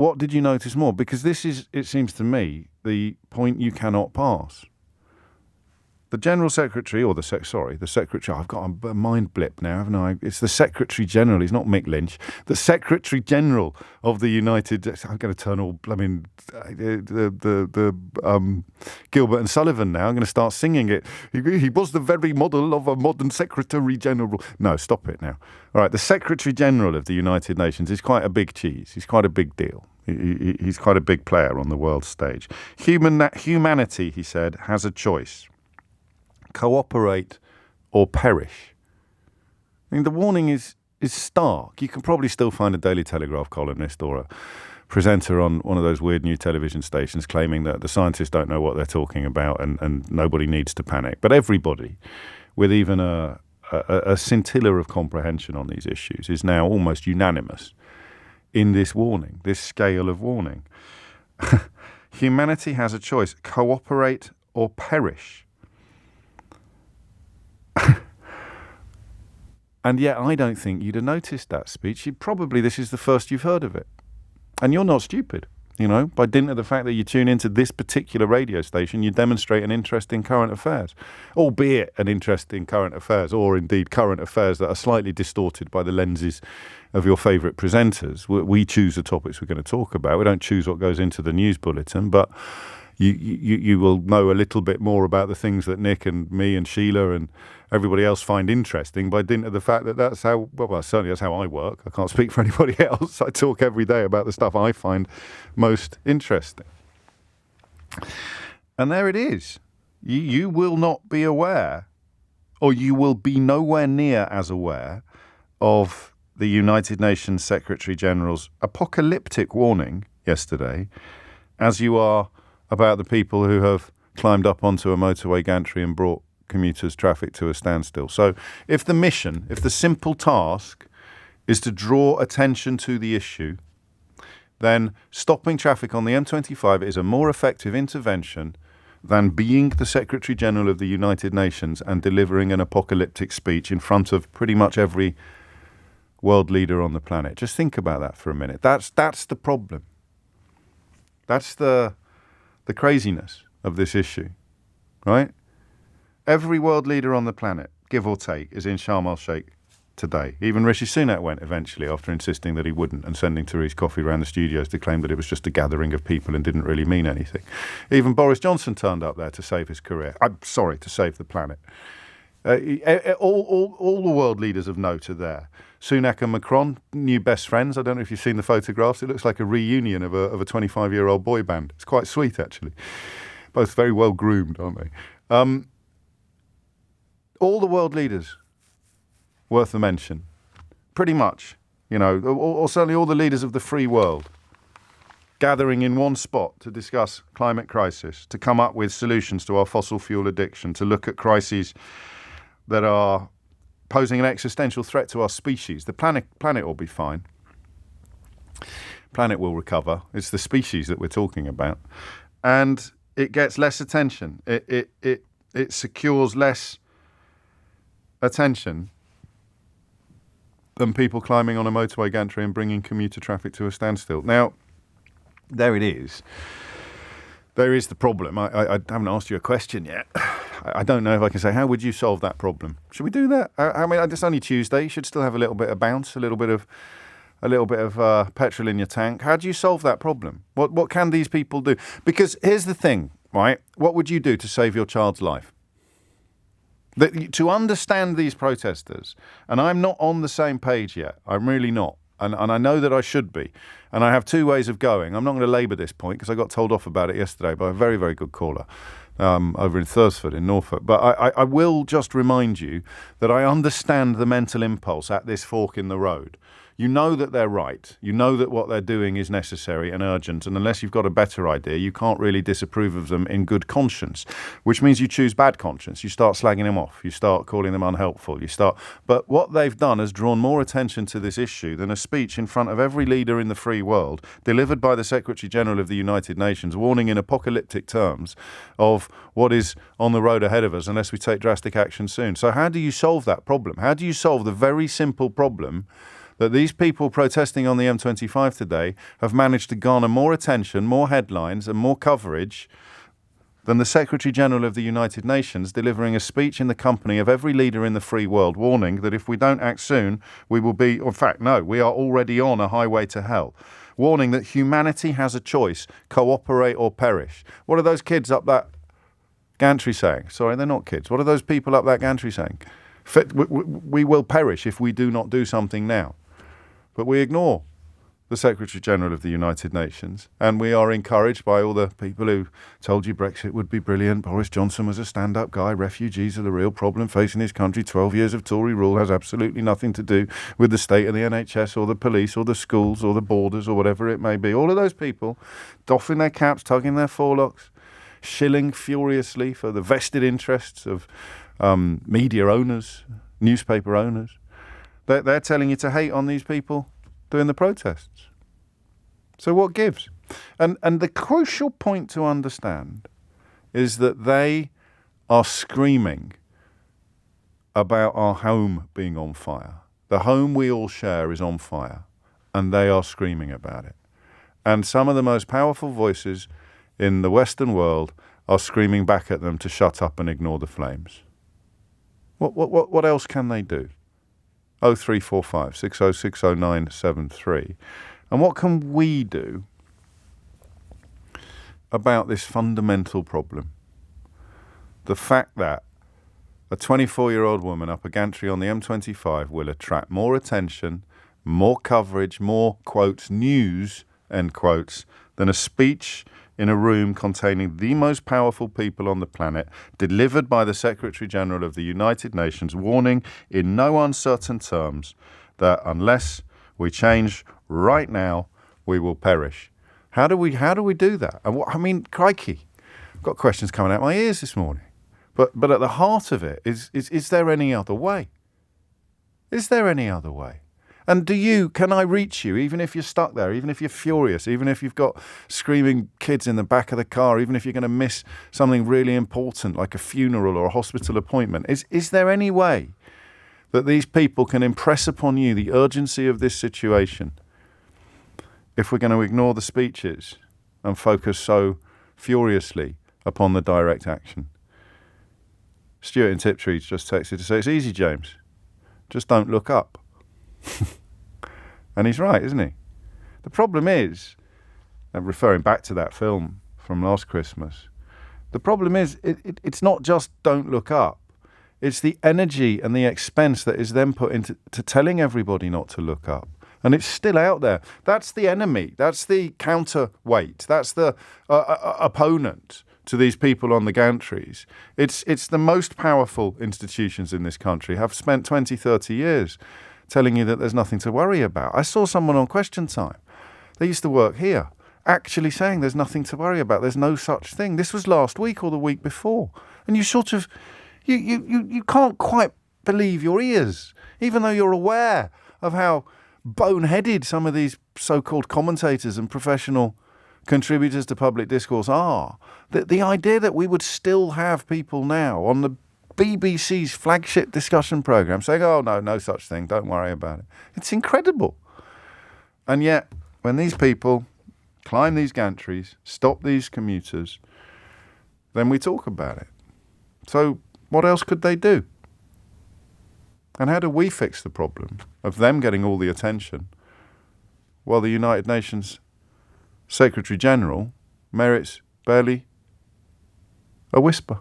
what did you notice more? Because this is, it seems to me, the point you cannot pass. The General Secretary, or the Secretary, I've got a mind blip now, haven't I? It's the Secretary General, he's not Mick Lynch, the Secretary General of the United, I'm going to turn all, Gilbert and Sullivan now, I'm going to start singing it. He was the very model of a modern Secretary General. No, stop it now. All right, the Secretary General of the United Nations is quite a big cheese, he's quite a big deal. He's quite a big player on the world stage. Humanity, he said, has a choice. Cooperate or perish. I mean, the warning is stark. You can probably still find a Daily Telegraph columnist or a presenter on one of those weird new television stations claiming that the scientists don't know what they're talking about and nobody needs to panic. But everybody, with even a scintilla of comprehension on these issues, is now almost unanimous in this warning, this scale of warning. Humanity has a choice. Cooperate or perish. And yet I don't think you'd have noticed that speech. This is the first you've heard of it. And you're not stupid. You know, by dint of the fact that you tune into this particular radio station, you demonstrate an interest in current affairs, albeit an interest in current affairs, or indeed current affairs that are slightly distorted by the lenses of your favourite presenters. We choose the topics we're going to talk about. We don't choose what goes into the news bulletin, but you will know a little bit more about the things that Nick and me and Sheila and everybody else find interesting by dint of the fact that that's how, well, certainly that's how I work. I can't speak for anybody else. I talk every day about the stuff I find most interesting. And there it is. You will not be aware, or you will be nowhere near as aware of the United Nations Secretary General's apocalyptic warning yesterday as you are about the people who have climbed up onto a motorway gantry and brought commuters' traffic to a standstill. So if the simple task is to draw attention to the issue, then stopping traffic on the M25 is a more effective intervention than being the Secretary General of the United Nations and delivering an apocalyptic speech in front of pretty much every world leader on the planet. Just think about that for a minute. That's the problem. That's the craziness of this issue, right? Every world leader on the planet, give or take, is in Sharm el-Sheikh today. Even Rishi Sunak went eventually after insisting that he wouldn't and sending Therese Coffey around the studios to claim that it was just a gathering of people and didn't really mean anything. Even Boris Johnson turned up there to save his career. To save the planet. All the world leaders of note are there. Sunak and Macron, new best friends. I don't know if you've seen the photographs. It looks like a reunion of a 25-year-old boy band. It's quite sweet, actually. Both very well groomed, aren't they? All the world leaders worth a mention. Pretty much, you know, or certainly all the leaders of the free world gathering in one spot to discuss climate crisis, to come up with solutions to our fossil fuel addiction, to look at crises that are posing an existential threat to our species. The planet will be fine. Planet will recover. It's the species that we're talking about. And it gets less attention. It secures less attention than people climbing on a motorway gantry and bringing commuter traffic to a standstill. Now, there it is. There is the problem. I haven't asked you a question yet. I don't know if I can say, how would you solve that problem? Should we do that? I mean, it's only Tuesday. You should still have a little bit of bounce, a little bit of petrol in your tank. How do you solve that problem? What can these people do? Because here's the thing, right? What would you do to save your child's life? To understand these protesters, and I'm not on the same page yet. I'm really not. And I know that I should be. And I have two ways of going. I'm not going to labour this point because I got told off about it yesterday by a very, very good caller over in Thursford in Norfolk. But I will just remind you that I understand the mental impulse at this fork in the road. You know that they're right. You know that what they're doing is necessary and urgent. And unless you've got a better idea, you can't really disapprove of them in good conscience, which means you choose bad conscience. You start slagging them off. You start calling them unhelpful. But what they've done has drawn more attention to this issue than a speech in front of every leader in the free world, delivered by the Secretary General of the United Nations, warning in apocalyptic terms of what is on the road ahead of us unless we take drastic action soon. So how do you solve that problem? How do you solve the very simple problem that these people protesting on the M25 today have managed to garner more attention, more headlines and more coverage than the Secretary General of the United Nations delivering a speech in the company of every leader in the free world warning that if we don't act soon, we will be, in fact, no, we are already on a highway to hell. Warning that humanity has a choice, cooperate or perish. What are those kids up that gantry saying? Sorry, they're not kids. What are those people up that gantry saying? We will perish if we do not do something now. But we ignore the Secretary General of the United Nations, and we are encouraged by all the people who told you Brexit would be brilliant. Boris Johnson was a stand-up guy. Refugees are the real problem facing his country. 12 years of Tory rule has absolutely nothing to do with the state of the NHS or the police or the schools or the borders or whatever it may be. All of those people doffing their caps, tugging their forelocks, shilling furiously for the vested interests of media owners, newspaper owners. They're telling you to hate on these people doing the protests. So what gives? And the crucial point to understand is that they are screaming about our home being on fire. The home we all share is on fire, and they are screaming about it. And some of the most powerful voices in the Western world are screaming back at them to shut up and ignore the flames. What else can they do? 0345 6060973. And what can we do about this fundamental problem? The fact that a 24-year-old woman up a gantry on the M25 will attract more attention, more coverage, more, quotes, news, end quotes, than a speech in a room containing the most powerful people on the planet, delivered by the Secretary General of the United Nations, warning in no uncertain terms that unless we change right now, we will perish. How do we do that? And crikey, I've got questions coming out my ears this morning. But at the heart of it is there any other way? Is there any other way? And can I reach you, even if you're stuck there, even if you're furious, even if you've got screaming kids in the back of the car, even if you're going to miss something really important like a funeral or a hospital appointment? Is there any way that these people can impress upon you the urgency of this situation if we're going to ignore the speeches and focus so furiously upon the direct action? Stuart in Tiptree just texted to say, it's easy, James. Just don't look up. And he's right, isn't he? The problem is, and referring back to that film from last Christmas, the problem is it's not just don't look up. It's the energy and the expense that is then put into telling everybody not to look up. And it's still out there. That's the enemy. That's the counterweight. That's the opponent to these people on the gantries. It's the most powerful institutions in this country have spent 20, 30 years telling you that there's nothing to worry about. I saw someone on Question Time. They used to work here, actually saying there's nothing to worry about. There's no such thing. This was last week or the week before. And you sort of, you can't quite believe your ears, even though you're aware of how boneheaded some of these so-called commentators and professional contributors to public discourse are. The idea that we would still have people now on the BBC's flagship discussion programme saying, oh, no such thing, don't worry about it. It's incredible. And yet, when these people climb these gantries, stop these commuters, then we talk about it. So what else could they do? And how do we fix the problem of them getting all the attention while the United Nations Secretary General merits barely a whisper?